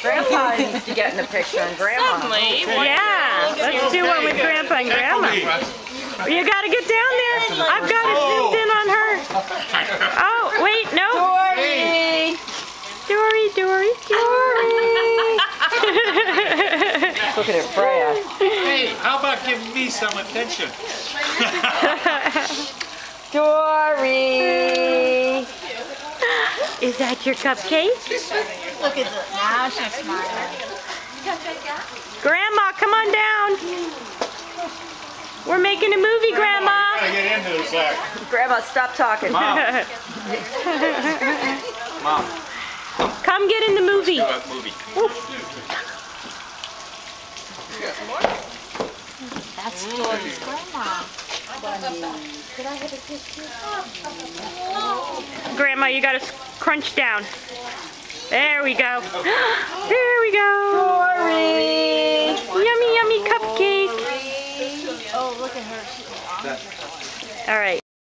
Grandpa needs to get in the picture and Grandma. Yeah, let's do one with Grandpa and Grandma. You gotta get down there. I've got it zoomed in on her. Oh, wait, no. Dory. Dory. Look at it, Freya. Hey, how about giving me some attention? Dory. Is that your cupcake? Look at this. Now she's smiling. Grandma, come on down. We're making a movie, Grandma. Gotta get into this act. Grandma, stop talking. Mom. Mom. Come get in the movie. Movie. That's Dory's grandma. Could I have a kiss too? Grandma, you gotta crunch down. There we go. There we go. Dory. Yummy, yummy cupcake. Oh, look at her. All right.